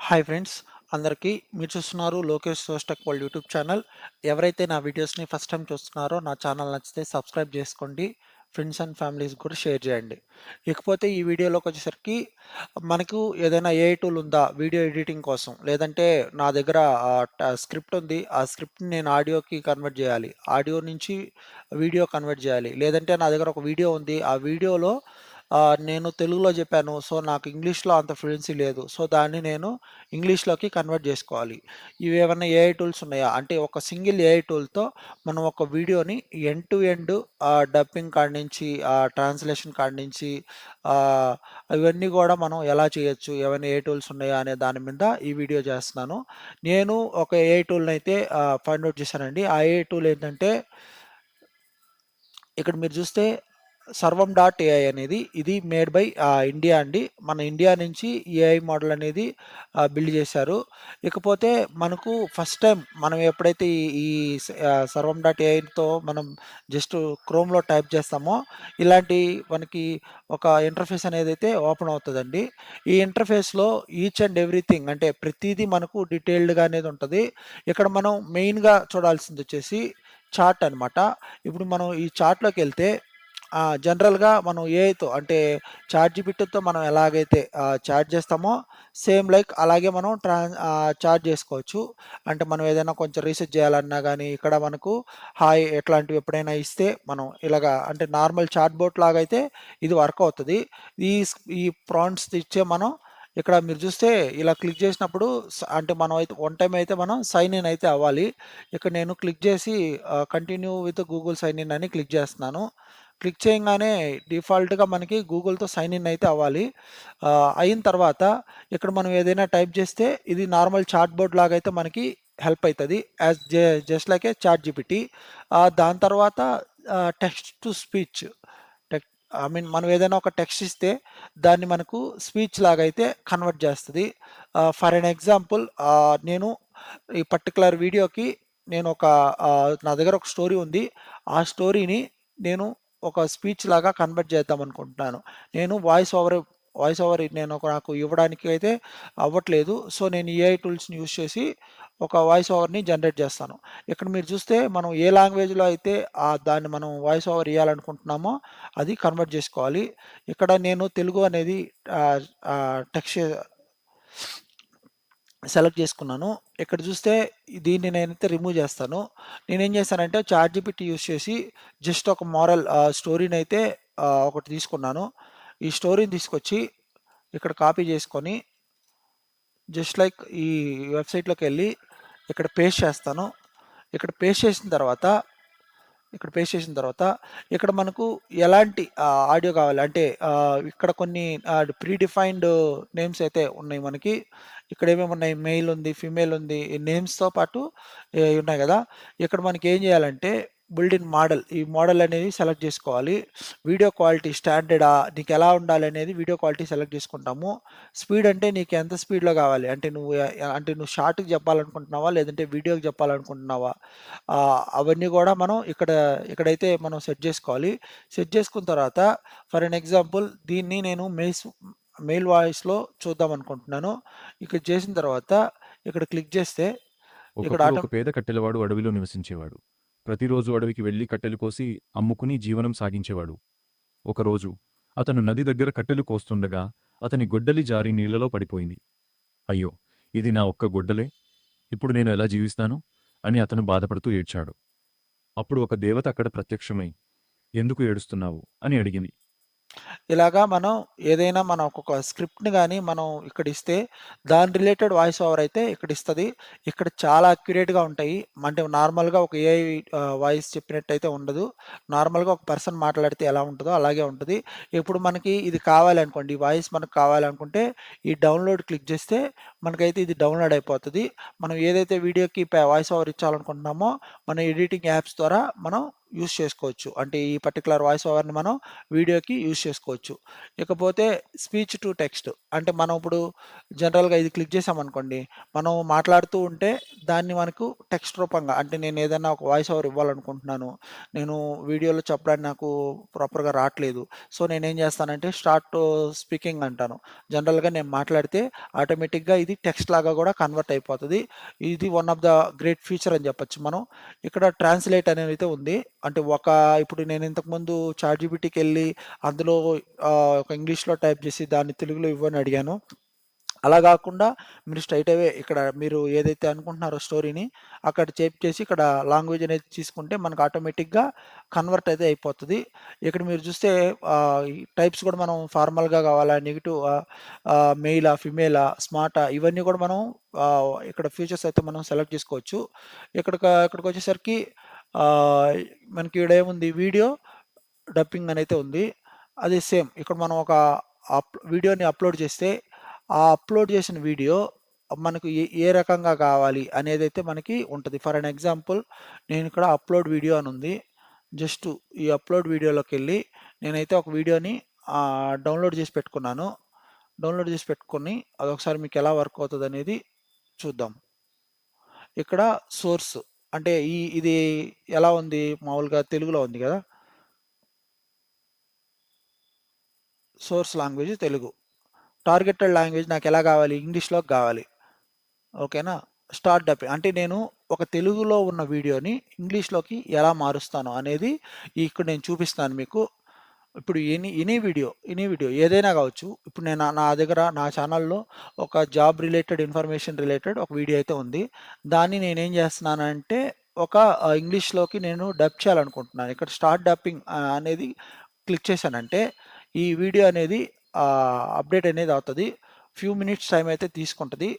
Hi friends, అందరికీ మీరు చూస్తున్నారు లోకేష్ సోస్టెక్ వరల్డ్ యూట్యూబ్ ఛానల్. ఎవరైతే నా వీడియోస్ని ఫస్ట్ టైం చూస్తున్నారో నా ఛానల్ నచ్చితే సబ్స్క్రైబ్ చేసుకోండి. ఫ్రెండ్స్ అండ్ ఫ్యామిలీస్ కూడా షేర్ చేయండి. ఇకపోతే ఈ వీడియోలోకి వచ్చేసరికి మనకు ఏదైనా ఏఐ టూల్ ఉందా వీడియో ఎడిటింగ్ కోసం, లేదంటే నా దగ్గర స్క్రిప్ట్ ఉంది, ఆ స్క్రిప్ట్ని నేను ఆడియోకి కన్వర్ట్ చేయాలి, ఆడియో నుంచి వీడియో కన్వర్ట్ చేయాలి, లేదంటే నా దగ్గర ఒక వీడియో ఉంది, ఆ వీడియోలో నేను తెలుగులో చెప్పాను. సో, నాకు ఇంగ్లీష్‌లో అంత ఫ్లూయెన్సీ లేదు. సో, దాన్ని నేను ఇంగ్లీష్‌లోకి కన్వర్ట్ జేసుకోవాలి. ఇవేమన్నా ఏఐ టూల్స్ ఉన్నాయా? అంటే ఒక సింగిల్ ఏఐ టూల్‌తో మనం ఒక వీడియోని ఎండ్ టు ఎండ్ డబ్బింగ్ కాడ నుంచి, ట్రాన్స్‌లేషన్ కాడ నుంచి ఆహ్, ఇవన్నీ గూడా మనం ఎలా చేయొచ్చు? ఏవైనా ఏఐ టూల్స్ ఉన్నాయా? అనే దాని మీద ఈ వీడియో చేస్తున్నాను. నేను ఒక ఏఐ టూల్‌నైతే ఫైండ్ ఔట్ చేశానండి. ఆ ఏఐ టూల్ ఏంటంటే ఇక్కడ మీరు చూస్తే సర్వం డాట్ ఏఐ అనేది ఇది మేడ్ బై ఇండియా అండి. మన ఇండియా నుంచి ఏఐ మోడల్ అనేది బిల్డ్ చేశారు. ఇకపోతే మనకు ఫస్ట్ టైం మనం ఎప్పుడైతే ఈ సర్వం డాట్ ఏఐతో మనం జస్ట్ క్రోమ్‌లో టైప్ చేస్తామో ఇలాంటి మనకి ఒక ఇంటర్ఫేస్ అనేది అయితే ఓపెన్ అవుతదండి. ఈ ఇంటర్ఫేస్‌లో ఈచ్ అండ్ ఎవ్రీథింగ్ అంటే ప్రతీదీ మనకు డీటెయిల్డ్‌గా అనేది ఉంటది. ఇక్కడ మనం మెయిన్‌గా చూడాల్సిందొచ్చేసి చార్ట్ అనమాట. ఇప్పుడు మనం ఈ చార్ట్‌లోకెళ్తే జనరల్‌గా మనం ఏఐతో అంటే చాట్‌జీపీటీతో మనం ఎలాగైతే చాట్ చేస్తామో సేమ్ లైక్ అలాగే మనం చాట్ చేసుకోవచ్చు. అంటే మనం ఏదైనా కొంచెం రీసెర్చ్ చేయాలన్నా గానీ ఇక్కడ మనకు హాయ్ ఇట్లాంటివి ఎప్పుడైనా ఇస్తే మనం ఇలాగా అంటే నార్మల్ చాట్ బోట్ లాగైతే ఇది వర్క్ అవుతది. ఈ ప్రాంప్ట్స్ ఇచ్చే మనం ఇక్కడ మీరు చూస్తే ఇలా క్లిక్ చేసినప్పుడు అంటే మనం అయితే వన్ టైమ్ అయితే మనం సైన్ ఇన్ అయితే అవ్వాలి. ఇక్కడ నేను క్లిక్ చేసి continue with Google sign in అని క్లిక్ చేస్తున్నాను. క్లిక్ చేయంగానే డిఫాల్ట్‌గా మనకి గూగుల్‌తో సైన్ ఇన్ అయితే అవ్వాలి. అయిన తర్వాత ఇక్కడ మనం ఏదైనా టైప్ చేస్తే ఇది నార్మల్ చాట్ బోట్ లాగైతే మనకి హెల్ప్ అయితది. As just like a chat GPT. దాని తర్వాత text to speech tech I mean మనం ఏదైనా ఒక టెక్స్ట్ ఇస్తే దాన్ని మనకు స్పీచ్ లాగైతే కన్వర్ట్ చేస్తది. ఫర్ ఎన్ ఎగ్జాంపుల్ నేను ఈ పర్టిక్యులర్ వీడియోకి నేను ఒక నా దగ్గర ఒక స్టోరీ ఉంది. ఆ స్టోరీని నేను ఒక స్పీచ్ లాగా కన్వర్ట్ చేద్దాం అనుకుంటున్నాను. నేను వాయిస్ ఓవర్ నాకు ఇవ్వడానికి అయితే అవ్వట్లేదు. సో, నేను ఏఐ టూల్స్‌ని యూజ్ చేసి ఒక వాయిస్ ఓవర్‌ని జనరేట్ చేస్తాను. ఇక్కడ మీరు చూస్తే మనం ఏ లాంగ్వేజ్‌లో అయితే దాన్ని మనం వాయిస్ ఓవర్ ఇయ్యాలనుకుంటున్నామో అది కన్వర్ట్ చేసుకోవాలి. ఇక్కడ నేను తెలుగు అనేది ఆహ్, ఆహ్, టెక్స్ట్ సెలెక్ట్ చేసుకున్నాను. ఇక్కడ చూస్తే దీన్ని నేనైతే రిమూవ్ చేస్తాను. నేనేం చేశానంటే చాట్‌జీపీటీ యూజ్ చేసి జస్ట్ ఒక మోరల్ స్టోరీనైతే ఒకటి తీసుకున్నాను. ఈ స్టోరీని తీసుకొచ్చి ఇక్కడ కాపీ చేసుకొని జస్ట్ లైక్ ఈ వెబ్‌సైట్‌లోకెళ్ళి ఇక్కడ పేస్ట్ చేస్తాను. ఇక్కడ పేస్ట్ చేసిన తర్వాత ఇక్కడ మనకు ఎలాంటి ఆడియో కావాలి అంటే ఇక్కడ కొన్ని ప్రీ డిఫైన్డ్ నేమ్స్ అయితే ఉన్నాయి మనకి. ఇక్కడ ఏమేమి ఉన్నాయి మెయిల్ ఉంది, ఫీమేల్ ఉంది. ఈ నేమ్స్‌తో పాటు ఉన్నాయి గదా! ఇక్కడ మనకి ఏం చేయాలంటే బిల్డ్ ఇన్ మోడల్ ఈ మోడల్ అనేది సెలెక్ట్ చేసుకోవాలి. వీడియో క్వాలిటీ స్టాండర్డా నీకెలా ఉండాలనేది వీడియో క్వాలిటీ సెలెక్ట్ చేసుకుంటాము. స్పీడ్ అంటే నీకు ఎంత స్పీడ్‌లో కావాలి? అంటే నువ్వు షార్ట్‌కి చెప్పాలనుకుంటున్నావా? లేదంటే వీడియోకి చెప్పాలనుకుంటున్నావా? అవన్నీ గూడా మనం ఇక్కడైతే మనం సెట్ జేసుకోవాలి. సెట్ చేసుకున్న తర్వాత ఫర్ ఎన్ ఎగ్జాంపుల్ దీన్ని నేను మెయిల్ వాయిస్‌లో చూద్దామనుకుంటున్నాను. ఇక్కడ చేసిన తర్వాత ఇక్కడ క్లిక్ చేస్తే ఇక్కడ ఒకప్పుడు ఒక పేద కట్టెలవాడు అడవిలో నివసించేవాడు. ప్రతిరోజు అడవికి వెళ్లి కట్టెలు కోసి అమ్ముకుని జీవనం సాగించేవాడు. ఒకరోజు అతను నది దగ్గర కట్టెలు కోస్తుండగా అతని గొడ్డలి జారి నీళ్లలో పడిపోయింది. అయ్యో, ఇది నా ఒక్క గొడ్డలే, ఇప్పుడు నేను ఎలా జీవిస్తాను అని అతను బాధపడుతూ ఏడ్చాడు. అప్పుడు ఒక దేవత అక్కడ ప్రత్యక్షమై, ఎందుకు ఏడుస్తున్నావు అని అడిగింది. ఇలాగా మనం ఏదైనా మనం ఒక్కొక్క స్క్రిప్ట్‌ని గాని మనం ఇక్కడ ఇస్తే దాని రిలేటెడ్ వాయిస్ ఓవర్ అయితే ఇక్కడ ఇస్తది. ఇక్కడ చాలా అక్యురేట్‌గా ఉంటాయి. అంటే నార్మల్‌గా ఒక ఏఐ వాయిస్ చెప్పినట్టయితే ఉండదు. నార్మల్‌గా ఒక పర్సన్ మాట్లాడితే ఎలా ఉంటదో అలాగే ఉంటది. ఇప్పుడు మనకి ఇది కావాలనుకోండి, ఈ వాయిస్ మనకు కావాలనుకుంటే ఈ డౌన్‌లోడ్ క్లిక్ చేస్తే మనకైతే ఇది డౌన్‌లోడ్ అయిపోతది. మనం ఏదైతే వీడియోకి వాయిస్ ఓవర్ ఇచ్చాలనుకుంటున్నామో మన ఎడిటింగ్ యాప్స్ ద్వారా మనం యూజ్ చేసుకోవచ్చు. అంటే ఈ పర్టిక్యులర్ వాయిస్ ఓవర్‌ని మనం వీడియోకి యూజ్ చేసుకోవచ్చు. ఇకపోతే స్పీచ్ టు టెక్స్ట్ అంటే మనం ఇప్పుడు జనరల్‌గా ఇది క్లిక్ చేసామనుకోండి, మనం మాట్లాడుతూ ఉంటే దాన్ని మనకు టెక్స్ట్ రూపంగా అంటే నేను ఏదన్నా ఒక వాయిస్ ఓవర్ ఇవ్వాలనుకుంటున్నాను. నేను వీడియోలో చెప్పడానికి నాకు ప్రాపర్‌గా రాట్లేదు. సో, నేనేం చేస్తానంటే స్టార్ట్ స్పీకింగ్ అంటాను. జనరల్‌గా నేను మాట్లాడితే ఆటోమేటిక్‌గా ఇది టెక్స్ట్ లాగా కూడా కన్వర్ట్ అయిపోతది. ఇది one of the great feature అని చెప్పొచ్చు మనం. ఇక్కడ ట్రాన్స్‌లేట్ అనేదైతే ఉంది. అంటే ఇప్పుడు నేను ఇంతకుముందు చాట్‌జీపీటీకెళ్ళి అందులో ఒక ఇంగ్లీష్‌లో టైప్ చేసి దాన్ని తెలుగులో ఇవ్వని అడిగాను. అలా గాకుండా మీరు స్ట్రెయిట్ అవే ఇక్కడ మీరు ఏదైతే అనుకుంటున్నారో స్టోరీని అక్కడ చేసి ఇక్కడ లాంగ్వేజ్ అనేది తీసుకుంటే మనకు ఆటోమేటిక్‌గా కన్వర్ట్ అయితే అయిపోతది. ఇక్కడ మీరు చూస్తే ఈ టైప్స్ కూడా మనం ఫార్మల్‌గా కావాలా, నెగెటివ్ మెయిలా, ఫీమేలా, స్మార్టా ఇవన్నీ కూడా మనం ఇక్కడ ఫీచర్స్ అయితే మనం సెలెక్ట్ చేసుకోవచ్చు. ఇక్కడికొచ్చేసరికి ఆహ్, మనకి ఈడేముంది వీడియో డబ్బింగ్ అనైతే ఉంది. అది సేమ్ ఇక్కడ మనం ఒక వీడియోని అప్‌లోడ్ చేస్తే, ఆ అప్‌లోడ్ చేసిన వీడియో మనకు ఏ రకంగా కావాలి అనేదైతే మనకి ఉంటది. ఫర్ ఎన్ ఎగ్జాంపుల్ నేనిక్కడ అప్‌లోడ్ వీడియో అనుంది. జస్ట్ ఈ అప్‌లోడ్ వీడియోలోకెళ్ళి నేనైతే ఒక వీడియోని డౌన్‌లోడ్ చేసి పెట్టుకున్నాను. డౌన్‌లోడ్ చేసి పెట్టుకొని అదొకసారి మీకెలా వర్క్ అవుతదనేది చూద్దాం. ఇక్కడ సోర్స్ అంటే ఇది ఎలా ఉంది? మామూలుగా తెలుగులో ఉంది గదా! Source language Telugu. Targeted language నాకెలా గావాలి? ఇంగ్లీష్‌లోకి గావాలి. ఓకేనా? స్టార్ట్ డబ్బింగ్ అంటే నేను ఒక తెలుగులో ఉన్న వీడియోని ఇంగ్లీష్‌లోకి ఎలా మారుస్తాను అనేది ఇక్కడ నేను చూపిస్తాను మీకు. ఇప్పుడు ఎనీ వీడియో ఏదైనా గావచ్చు. ఇప్పుడు నేను నా దగ్గర నా ఛానల్‌లో ఒక జాబ్ రిలేటెడ్ ఇన్ఫర్మేషన్ రిలేటెడ్ ఒక వీడియో అయితే ఉంది. దాన్ని నేనేం జేస్తున్నానంటే ఒక ఇంగ్లీష్‌లోకి నేను డబ్ చేయాలనుకుంటున్నాను. ఇక్కడ స్టార్ట్ డబ్బింగ్ అనేది క్లిక్ చేశానంటే ఈ వీడియో అనేది అప్డేట్ అనేది అవుతది. ఫ్యూ మినిట్స్ టైమ్ అయితే తీసుకుంటది.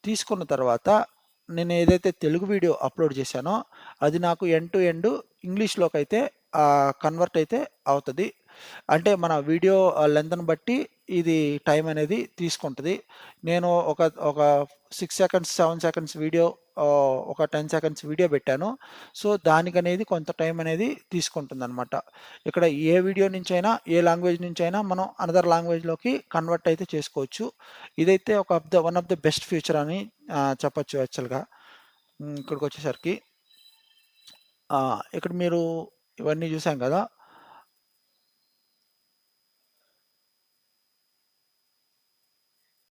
తీసుకున్న తర్వాత నేను ఏదైతే తెలుగు వీడియో అప్లోడ్ చేశానో అది నాకు ఎండ్ టు ఎండ్ ఇంగ్లీష్‌లోకైతే కన్వర్ట్ అయితే అవుతది. అంటే మన వీడియో లెంగ్త్‌ని బట్టి ఇది టైం అనేది తీసుకుంటది. నేను ఒక 6 సెకండ్స్, 7 సెకండ్స్ వీడియో ఒక 10 సెకండ్స్ వీడియో పెట్టాను. సో, దానికనేది కొంత టైం అనేది తీసుకుంటుందనమాట. ఇక్కడ ఏ వీడియో నుంచైనా, ఏ లాంగ్వేజ్ నుంచైనా మనం అనదర్ లాంగ్వేజ్‌లోకి కన్వర్ట్ అయితే చేసుకోవచ్చు. ఇదైతే one of the best feature అని చెప్పొచ్చు యాక్చువల్‌గా. ఇక్కడికొచ్చేసరికి ఇక్కడ మీరు ఇవన్నీ చూసాం కదా!